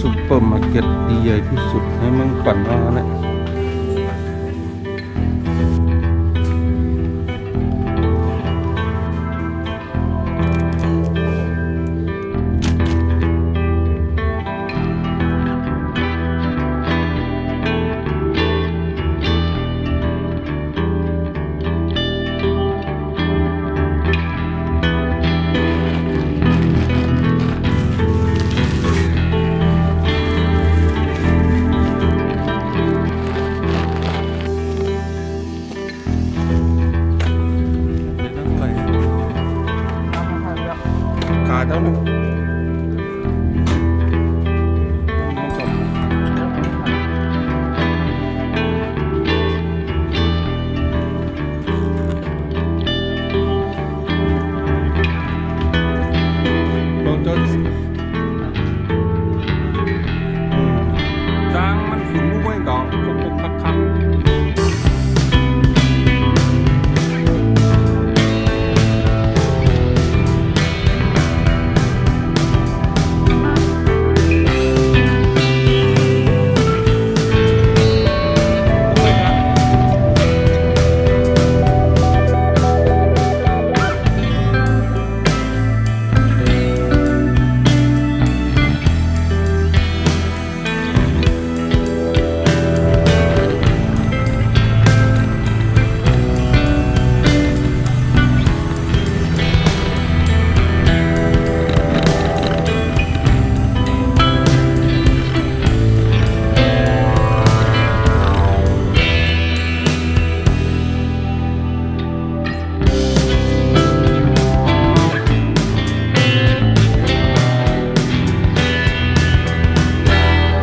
ซุปเปอร์มาร์เก็ตที่ใหญ่ที่สุดในเมืองปันนาเนี่ยขาเท่านั้นลองจนจางมันฝุ่นมุ้งไว้ก่อนคุกคัก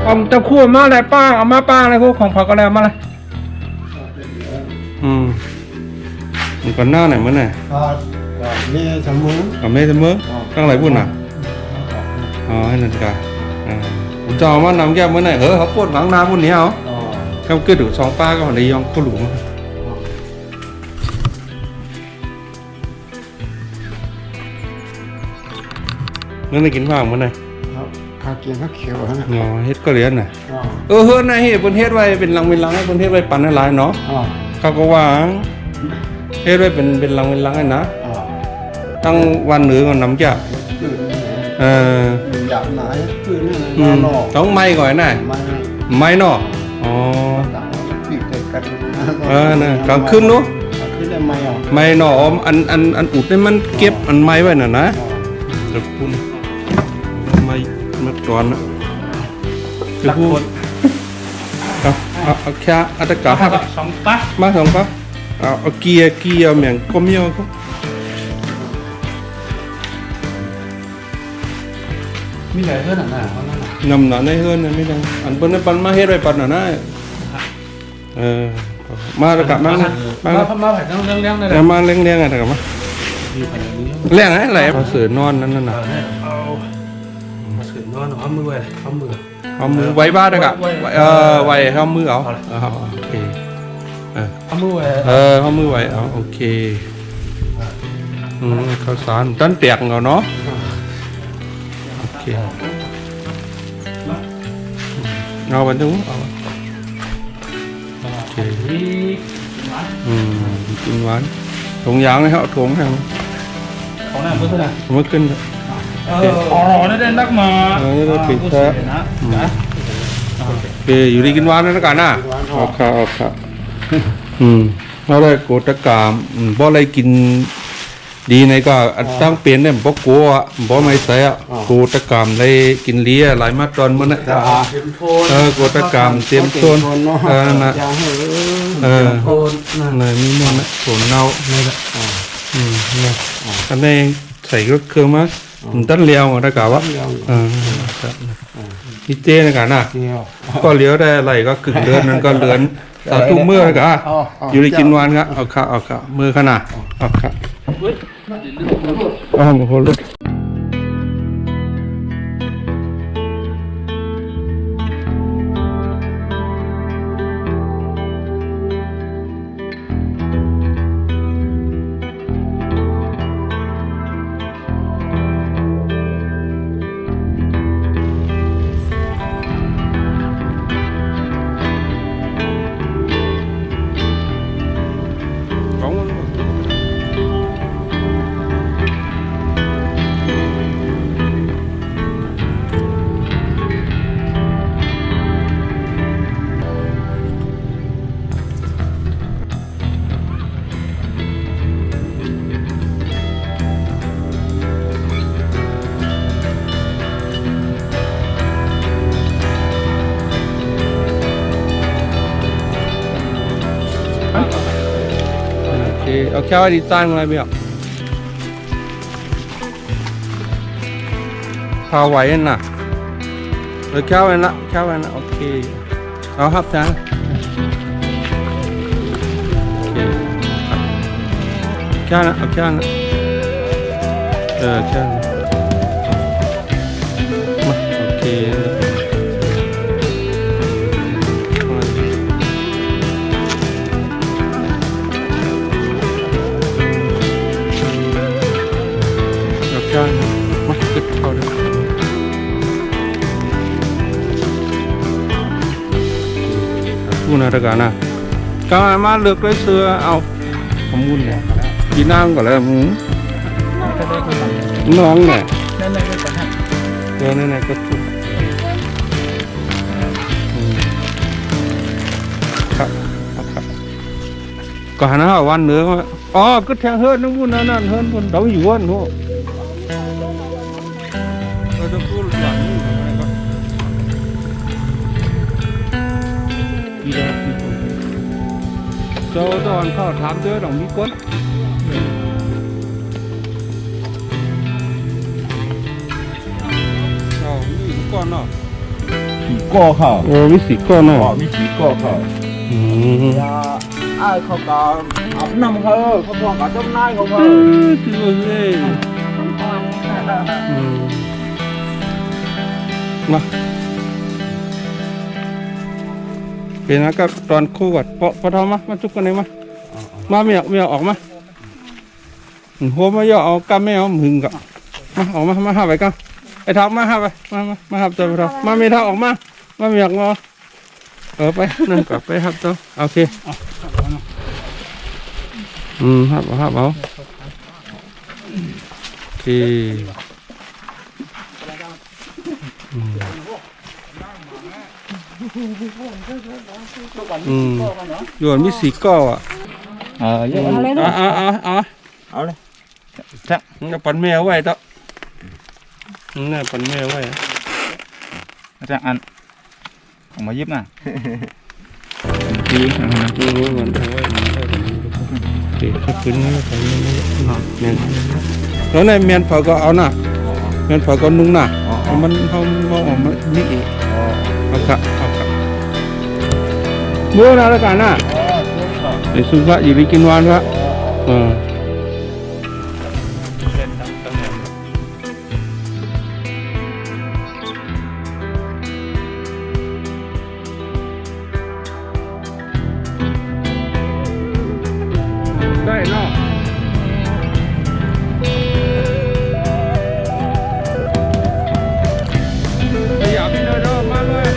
เอาตะคั่วมาอะไรป้าเอามาป้าอะไรพวกของผักอะไรมาอะไรมันก่อนหน้าไหนมั้งเนี่ยเมียสมุนกับเมย์เสมอตั้งหลายบุญอ่ะอ๋อให้นั่นกันผมจะเอามานำแก้มื้อไหนเขาปวดหลังนาบุญนี้เอาเขาเกิดดูสองป้าก็ในยองก็หลุมนั่นได้กินข้าวมื้อไหนข้าวเกี๊ยวข้าวเขียวฮะอ๋อเฮ็ดก็เรียนน่ะเฮ้ยนายเฮ็ดเพิ่นเฮ็ดไว้เป็นลังให้เพิ่นเฮ็ดไว้ปั่นให้หลายเนาะเขาก็ว่าเฮ็ดไว้เป็นลังให้นะตั้งวันเหนือก่อนน้ำจ้ะอยากไหนคือนี่นอนต้องไม้ก่อนน่ะไม้เนาะอ๋อน่ะกลางคืนเนาะขึ้นได้ไม้อ่ะไม้เนาะอันอุดนี่มันเก็บอันไม้ไว้น่ะนะเดี๋ยวคุณไม้มาก่อนนะคือพูดเอาแค่อัตกาครับสองปั๊บมาสองปั๊บเอาเกียร์เหมือนก็มีก็มีอะไรเพื่อนหน่ะเขานั่นน่ะนำหนาในเฮือนไม่ได้อันเปิ้นปันมาเฮ็ดไว้ปันน่ะนะมาตะกะมาผัดต้องเลี้ยงได้มาเลี้ยงอะตะกะมาเลี้ยงอะไรมาเสือนอนนั่นน่ะเอามาเสือนอนเอามือไว้เอามือไว้บ้านตะกะไว้เอามือเอาโอเคเอามือไว้เอามือไว้เอาโอเคข้าวสารตั้นเปียกเอาเนาะโอเคเอาไปดูเอาโอเคกินหวานถุงยางเลยครับถุงแห้งของนั่นเพื่อนน่ะเมื่อขึ้นอ๋อนี่ได้นักมาได้ปิดแท้โอเคอยู่ดีกินหวานนั่นกันนะออกค่ะเราได้โกตกามบ่อะไรกินดีในก็ตั้งเปลี่ยนเนี่ยบ่กลัวบ่ไม่ใส่โกตกามได้กินเลี้ยหลายมาตอนมื้อน่ะโกตกามเตรียมโซนน่ะเลยมีหมดนะโซนเน่านะอันนี้ใส่เครื่องมาตั้นเลี้ยวได้กะวะนี่เจนะกันน่ะก็เลี้ยวได้อะไรก็กึ่งเดือนนั้นก็เดือนสาธุเมื่อก็อยู่ในกินวันครับเอาค่ะมือขนาดเอาค่ะโอ้โหลูก เอาแค่ว่าดีไซน์อะไรเบี้ยพาไหวน่ะเอาแค่ไว้ละแค่ไว้ละโอเคเอาครับจ้าโอเคครับแค่นะเอาแค่นะแค่นะมาโอเคมาขึ้นเขาเลยพูดอะไรกันนะก็มาเลือกเลยเสือเอาขมุนเนี่ยกินน้ำก่อนเลยน้องเนี่ยนั่นก็ถูกครับก็หันหน้าวันเนื้ออ๋อก็แทงเฮิร์นน้องพูดนั่นเฮิร์นคนเราอยู่วันนู้เราจะพูดหลังนี่ทำไมก็ดีแล้วโซ่ตอนเข้าถามเจอต้องมีก้นอ๋อมีก้อนเนาะ ผีก้อเขา โอ้มีสีก้อนเนาะ มีผีก้อเขา ยาไอ้เขาก็อาบน้ำเขาเขาบอกกับต้นไม้เขา จืดเลยมาเป็นนะก็ตอนคู่กัดพอทำมาจุกกันเลยมาเมียออกมาหัวมาย่อเอากำไม่เอาหึงกับมาออกมาหาไปกันไอ้ท้องมาหาไปมาหาตัวเรามามีท้องออกมาเมียงอไปนั่งกับไปหาตัวโอเคหาเอาโอเคโยนมีสีก้ออ่ะเยอะเลย เอาเลยแท็กมันจะปั่นแมวไว้ต่อนี่ปั่นแมวไว้แท็กอันของมายิบน่ะดีรู้เหมือนกันว่าเด็กถ้าขึ้นนี่ใส่เมียนแล้วในเมียนเผาก็เอาน่ะเมียนเผาก็นุ่งน่ะมันเขาออกมานี่เองเอาค่ะเมื่อนาฬิกาน่ะไอ้สุภาพอยู่ในกินวานครับได้เนาะอยากกินเลยเนาะมาเลย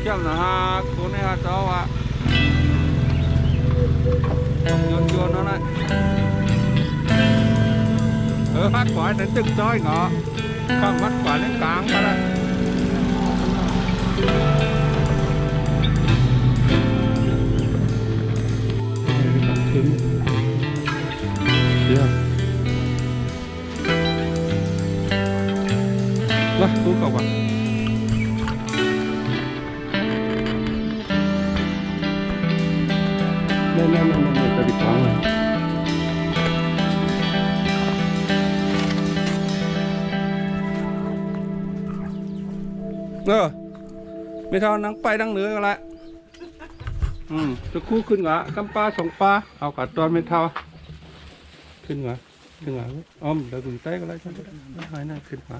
เข้มนะฮะคนนี้ฮะเจ้าอ่ะโยนนั่นแหละมัดขวาถึงตึกจ้อยเหรอข้างมัดขวาเล่นกลางมาละวะกูกลับไม่จะติดฟังเลยไม่เท่านังไปดังเหนือกันละจะคู่ขึ้นเหรอกำปลา2ปลาเอากัดตอนไม่เท่าขึ้นเหรออ้อมเดี๋ยวถึงใต้ก็ไรฉันไม่หายน่าขึ้นเหรอ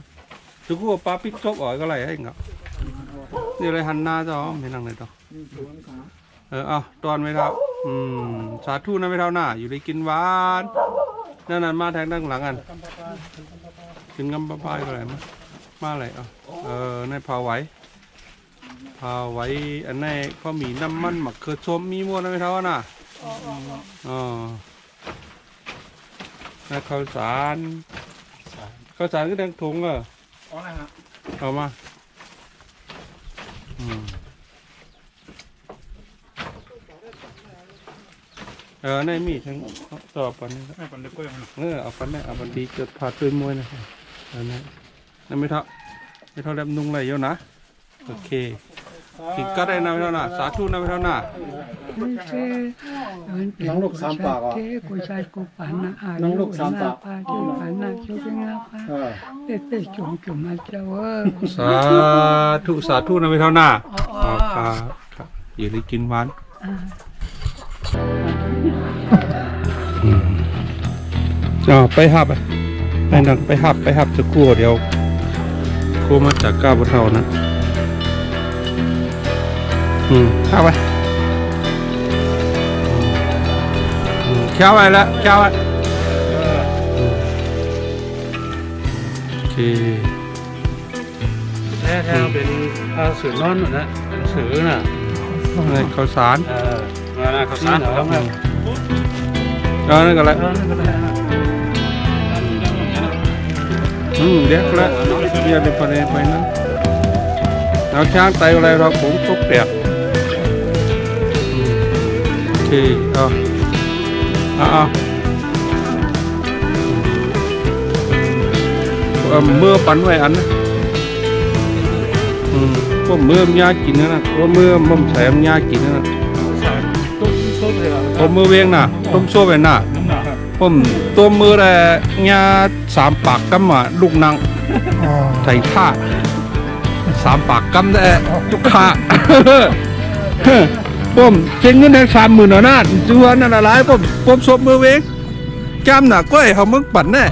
จะคู่ปลาปิ๊กซบอ่อยก็ไรให้เหรอนี่อะไรหันหน้าจะอ้อมไม่นั่งเลยต่อเอาตอนไม่เท่าสาธุนะไม่เท่าหน้าอยู่ได้กินหวานนั่นมาแทงด้านหลังกันกินกำปลาพายอะไรมาอะไรในเผาไหว าไว้อันนี้เขามีน้ำมันหมักเขือส้มมีม้วนไม่เท่าน่ะอ๋อแล้วข้าวสารก็แดงถุงเหรอ อ๋อนะฮะ เอามาในมีทั้งตอบปันนี้ ไม่ปันเล็กก็ยัง เอาปันนี้เอาปันดีเกิดผ่าตัวมวยนะอันนี้นั่นไม่เท่าแล้วนุ่งอะไรเยอะนะโอเคกินก็ได้นะไม่เท่าน่ะสาธุนะไม่เท่าน่ะ น้องลูกสามปากอ่ะ กูชายกูฝันนะ น้องลูกสามปาก ปาจุฝันนะชุบงาปาเตะจุ่มมาเจ้าเออ สาธุนะไม่เท่าน่ะครับอย่าได้กินหวานไปหับไปนั่งไปหับจะกลัวเดี๋ยวโคมาจากก้าวบนเท่านะเข้าไปเข้าไปแล้วเข้าไปโอเค แท้ๆเป็นสือนอนนะสือน่ะ ในข้าวสาร นะเขาสารแล้วไง นั่นก็แล้วเด็กแล้วเดี๋ยวไปนั้นเอาช้างไตอะไรเราผมตกแตกโอเคเมื่อปันไว้อันนะพวกเมื่อมยากินนะพวกเมื่อมั่มแสมยากินนะ ต้มซุปเลยอ่ะ ผมมือเวียงน่ะต้มโซ่ไปน่ะผมตัวมือแต่ยา3 ปากกำมาลูกนางใส่ท่า3 ปากกำได้ลูกค้าผมเช็งเงินแค่30,000หน่อยนะจัวนั่นอะไรผมซบมือเวียงจำน่ะก้อยเขามึงปั่นแน่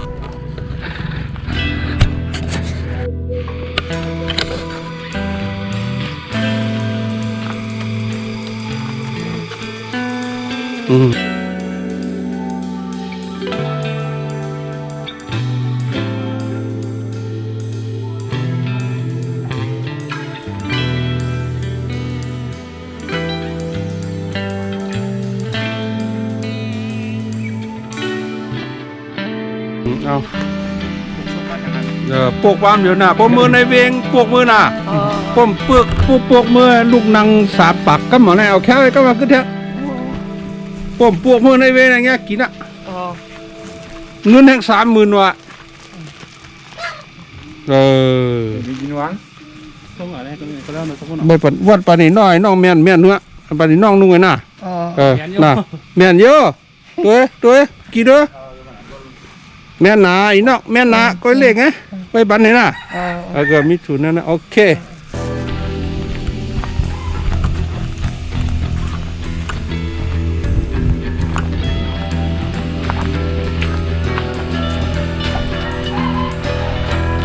พวกความเดี๋ยวน่ะพวกมือในเวียงพวกมือน่ะผมเปลือกพวกมือลูกนาง3 ปากก็หมอไหนเอาแค่ไว้ก็มาขึ้นเถอะผมพวกมือในเวียงอย่างเงี้ยกินอ่ะเงินแห่ง30,000ว่ะกินหวานต้มอะไรก็แล้วนะทุกคน ไม่ปันวัดปานนี้น้อยน้องแม่นเนื้อปานนี้น้องนุ่งไงน่ะน่ะแม่นเยอะตัวกี่เด้อแม่นหนาอีน้องแม่นหนาก้อยเล็กไงไปบันนี่น่ะก็มีถุนนั่นนะโอเค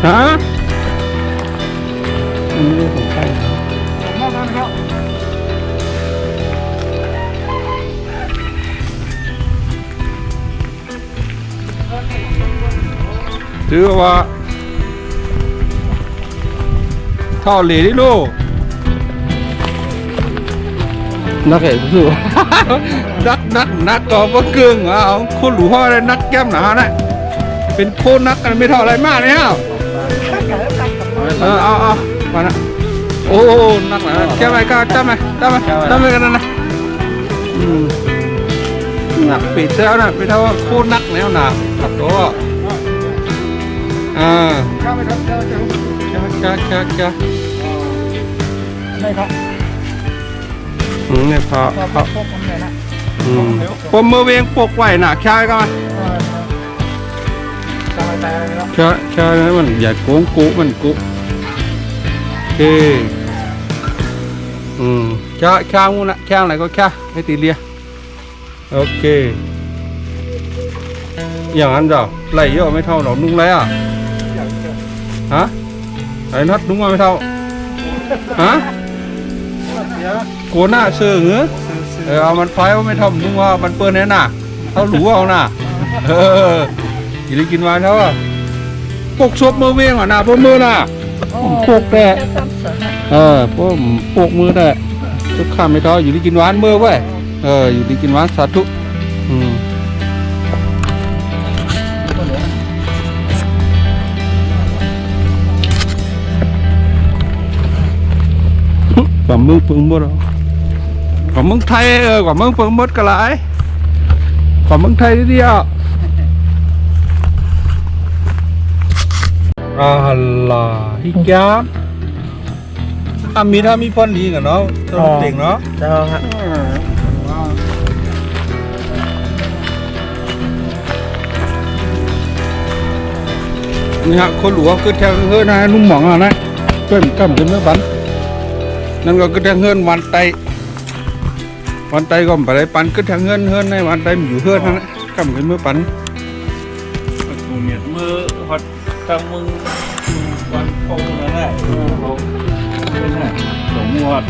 ฮะไม่ได้ของใครถือว่าท่อเหล่ดิลูกนักเอกสู้ นักก็บ่เกิงเอาคนหลูห่อได้นักแก้มหนาน่ะเป็นโคนักกันไม่เท่าอะไรมากเลยฮะเอามานะโอ้นักนะแก้มไหมก็จ้าไหมกันนะหนักปีเจ้าน่ะไปเท่าโคนักแล้วหนาขับตัวจ้าไม่ครับ เนี่ยพอ พวกผมเลยนะ ผมมือเวียงปกไหวหนาแค่ก็มาแค่นั้นมันอย่าโกงกุมันกุโอเคแค่งูนะแค่อะไรก็แค่ให้ตีเลียโอเคอย่างนั้นเจ้าไหลเยอะไม่เท่าหรอกนุ่งไรอ่ะฮะไอ้นัดนุ่งมาไม่เท่าฮะโกหน้าเสือเหรอเอามันไฟว่าไม่ทำนุ่งว่ามันเปิ้ลแน่น่ะเขาหลูเอาน่ะอย่าได้กินวานเท่าปกซบมือเวียงอ่ะน่ะพวกมือน่ะ ผมพกได้พวกผมพกมือได้ทุกข้ามไม่ท้ออยู่ที่กินหวานมือไว้อยู่ที่กินหวานสาธุกว่ามึงปึงหมดกว่ามึงไทยกว่ามึงปึงหมดก็หลายกว่ามึงไทยเดียวAllah hijabถ้ามีพอนดีกันเนาะต้องเต่งเนาะ เจ้าฮะ นี่ฮะคนหลวงก็แทงเฮือนนะนุ่มหมองอ่ะนะเพิ่มกำจนเมื่อบันนั่นก็แทงเฮือนวันไตก็ไปได้ปันก็แทงเฮือนในวันไตมันอยู่เฮือนนั่นแหละกำจนเมื่อปัน กูเมียมือฮอดตั้งมึงวันโป่งนั่นแหละเป็นไงสมมติ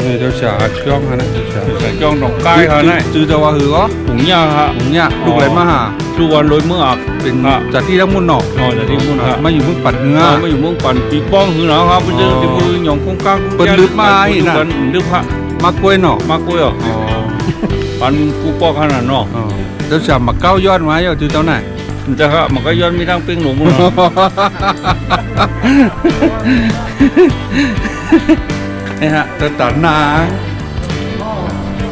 นี่เจ้าชาจ้องฮะนะเจ้าชา ใส่จ้องดอกไก่เขาเนี่ย จือจะว่าหือก็ หุงยาฮะ ผมเนี่ยลูกไหลมาหา ทุกวันลอยเมื่ออัก เป็นจากที่ทั้งมุนหนอก จากที่มุ่นฮะ มาอยู่เมืองปัดเนื้อ มาอยู่เมืองปั่นปีป้องคือหนาวครับไปเจอที่มือหยองคงกลางลึกพระ มากล้วยหนอก มากกว่าอ่ะปั่นกูปอกขนาดนอก เจ้าชามาเก้ายอดไว้เจ้าจือเจ้าไหน มันจะฮะมันก็ย้อนมีทางเป้งหลงมึง นี่ฮะตะตันนา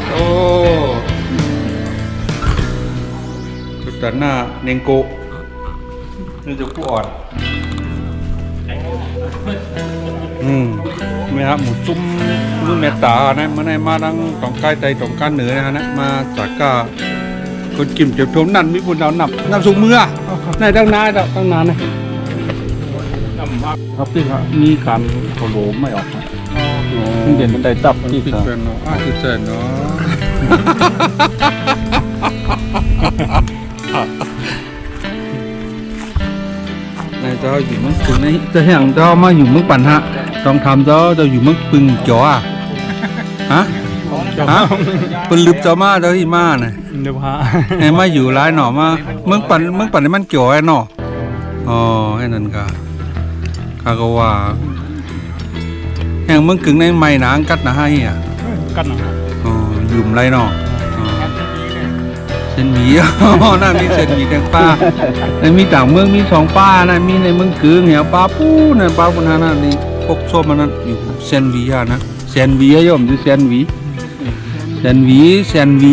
โอ้ตะตันนาเนงโกนี่จะผู้อ่อนไม่ครับหมูจุ่มมือเมตตานะมาในมาดังตองใกล้ใจตองก้านเหนือนะฮะนะมาจากกาคนกิมเจ็บทมนั่นมีบุญดาวนับน้ำสูงมือในตั้งนานตั้งนานนะครับพี่ครับมีการโคโลไม่ออกเด่นได้ตับที่ครับคือเจนเนาะในเจ้าอยู่เมืองปึงในจะแห่งเจ้ามาอยู่เมืองปั่นฮะต้องทำเจ้าอยู่เมืองปึงจ๋อฮะปึงลึบเจ้ามาเจ้าที่มาเนี่ย เดี๋ยวพา ไอ้มาอยู่ร้ายหน่อมาเมืองปั่นนี่มันเกี่ยวไอ้หน่ออ๋อไอ้นั่นก็ข้าก็ว่าแห่งเมืองกึ่งในไม่หนางกัดนะให้อ่ะ กันนะ อ๋อยุ่มไรหน่อเส้นหมีน่ามีเส้นหมีแกงป้าในมีต่างเมืองมีสองป้านะมีในเมืองกึ่งเหี่ยป้าปู้นั่นป้าบนนั้นนี่พกส้มมันนั่นอยู่เซนวีอ่ะนะเซนวีย่อมคือเซนวี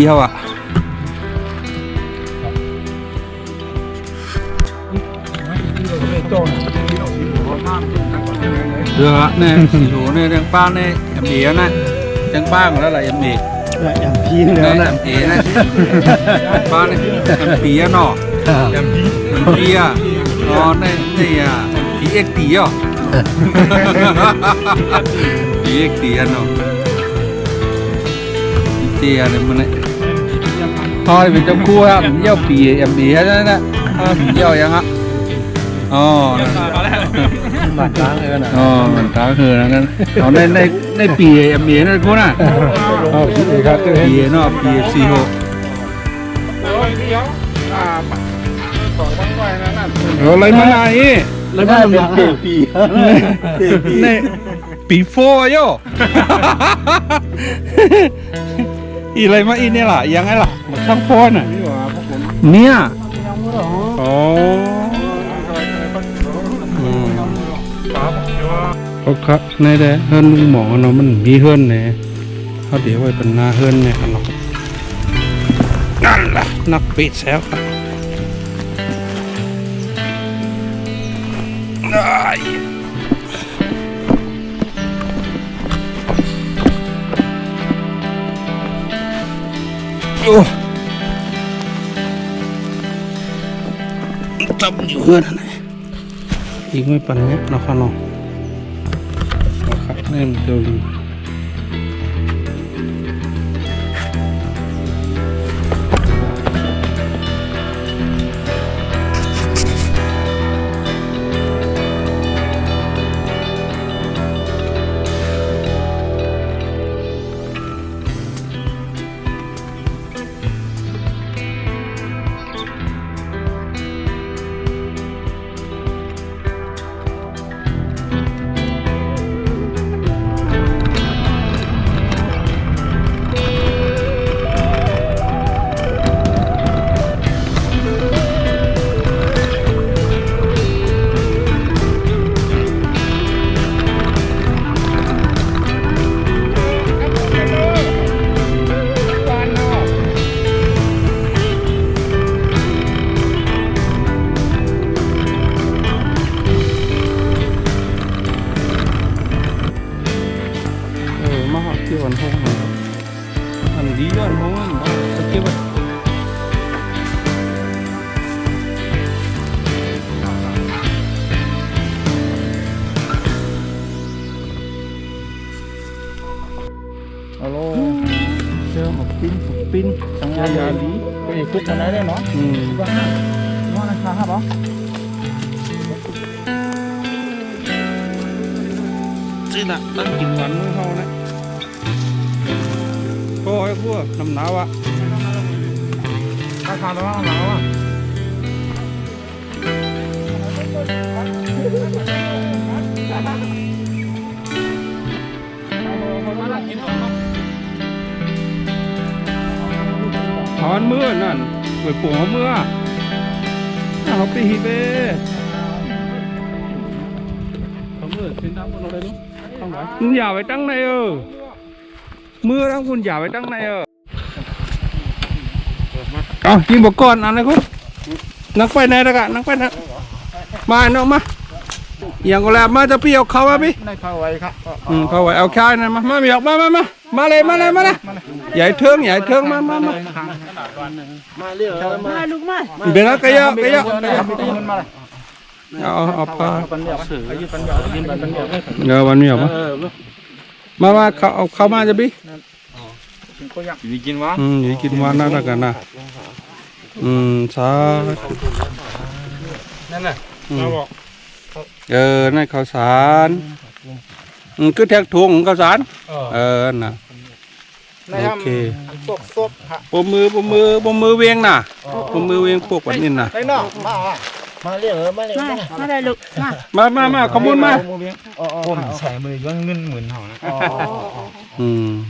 เขาอ่ะเรือเนี่ยสีโหเนี่ยแดงป้าเนี่ยแอมเอ๋นะแดงป้าของแล้วอะไรแอมเอ๋ อย่างพี่ เนี่ แล้ ยว นะ แอมเอ๋นะป้าเนี่ยแอมปีอะเนาะแอมปีอะอ๋อเนี่ยอ่ะปีเอ็กตีอ่ะปีเอ็กตีอะเนาะเจียเนี่ยมันเนี่ยทอยเป็นเจ้าคู่ครับเยี่ยวปีแอมเอ๋นั่นนะเยี่ยวยังฮะอ๋อ หมัดล้างเลยนะ อ๋อมันท้าคือนั้นเอาในปีเอ็มเอนั่นกูน่ะปีเนาะปีซีโฮอะไรมาไหน แล้วก็เป็นเตะปี ในปีโฟโยอีอะไรมาอีเนี่ยล่ะยังไงล่ะมาข้างโฟน่ะเนี่ยอ๋อโอเคในเด้เฮือนลุงหมอเนาะมันมีเฮือนแหน่เขาเดี๋ยวไว้เป็นหน้าเฮือนเนี่ยครับเนาะนั่นล่ะนักปิดแซวครับโอ้จับอยู่เฮือนนะอีกไม่ปันเนี้ยเนาะครับเนาะนี่มันเดียวดี kia còn không này ăn lý còn không ăn sao kia vậy alo chơi một pin sang nhà lý có gì cúc cái đấy đấy nó vâng nó là khá hả bó đây là đangกินวันมื้อเฮานะโอ้ยพวกน้ำหนาวอ่ะ ราคาตัวน้ำหนาวอ่ะ ถอนมื้อนั่นไปปลูกเฮามื้อเฮาไปหิเบ เขามือเป็นน้ำมันอะไรรู้ต้องไหน คุณอย่าไปตั้งในมือทั้งคุณอย่าไปตั้งในเอากินบกก่อนอันไหนคุณนักไปไหนละกะนักไปนะมาเนาะมาอย่างก็แล้วมาจะพี่เอาเขามาพี่ ในเข้าไว้ครับ เขาไว้เอาข้าวนั่นมามีออกมาเลยใหญ่เทิงมามาเรียกมาลูกมา เดี๋ยวนะกระยะ มันมาเลย เอาปลา ปันเดียวอายุปันเดียวกินปันเดียว เดี๋ยววันนี้ออกมาเขาเอาเข้ามาจะพี่ กินก็ยัง มีกินวะ อยู่กินวันนั่นละกันนะสา นั่นแหละเราบอก นั่นข้าวสารคือแท็กถุงข้าวสารน่ะโอเค ซบฮะ ปมมือเวียงน่ะปมมือเวียงพวกแบบนี้น่ะ ไอ้น้องมาเรียกมาได้ลูกมาขมุนมา ผมใส่มือย้อนเงินหมื่นห่อนะ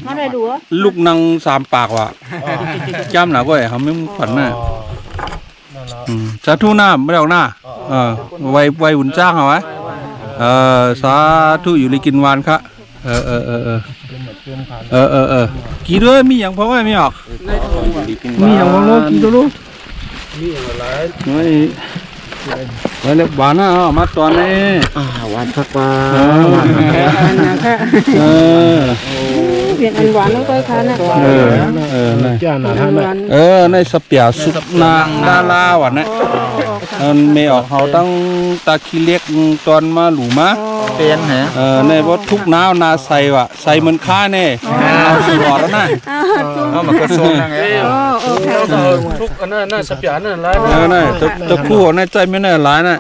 มาได้ดูอ่ะ ลูกนางสามปากว่ะจำหนาก็ไอ้เขาไม่ฝันน่ะสาธุหน้าไม่ได้เอาหน้าไวหุ่นจ้างเอาไว้สาธุอยู่ในกินวานครับกี่ด้วยมีอย่างเพราะว่าไม่ออกมีอย่างบางโลกี่ตัวลูกมีอะไรไว้เล็บหวานนะมาตอนนี้หวานพักปลา เปลี่ยนอันหวานแล้วก็ค่ะนะจ้าหน้าท่าน ในสเปียสุดนางดาราวันนี้ไม่ออกเขาตั้งตาขี้เล็กตอนมาหลูมาเป็นฮะในว่าทุกน้าวนาใส่ว่ะใส่เหมือนข้าเน่เอาสีหลอดแล้วนะเอามากระทรวงนั่งไงทุกอันนั้นสเปียนั่นไรน่ะตะคู่ในใจไม่แน่หลายน่ะ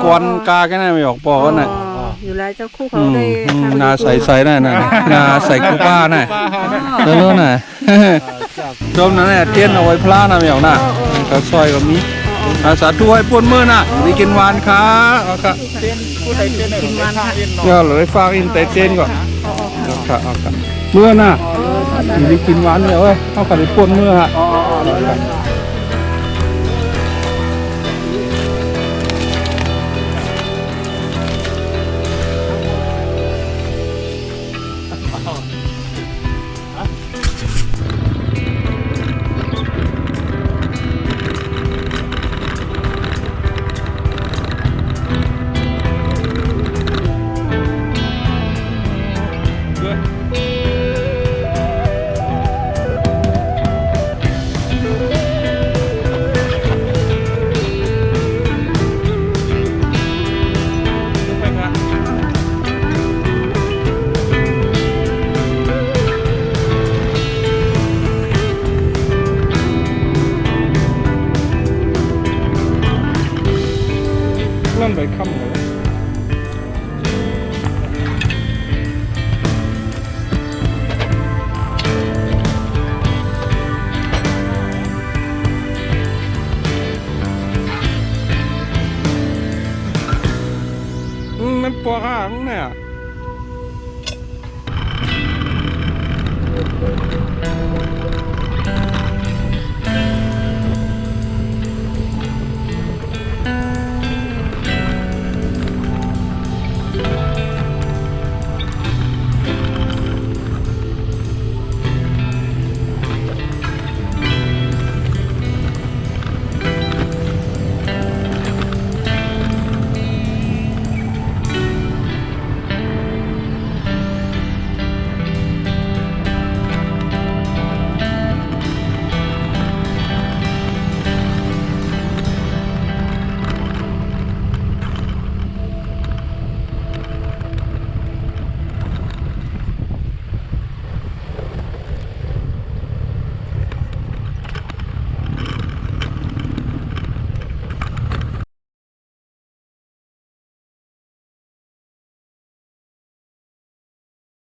กวนกาแค่ไหนไม่ออกปอกันน่ะอยู่ไรเจ้าคู่เขาได้ นาใส่น่ะนาใส่กูป้าน่ะแล้วนู้นน่ะโดมนั่นแหละเทียนเอาไว้พลาน่ะไม่ออกน่ะกระซอยก็มีสาธุให้ปวนมือน่ะได้กินหวานค่ะเอาค่ะเลยฝากอินเตเจนก่อนเอาค่ะเมื่อน่ะได้กินหวานเนี่ยเว้ยเอาค่ะได้ปวนมือฮะนั่นไปค่ำเลยมันปวดข้างเนี่ย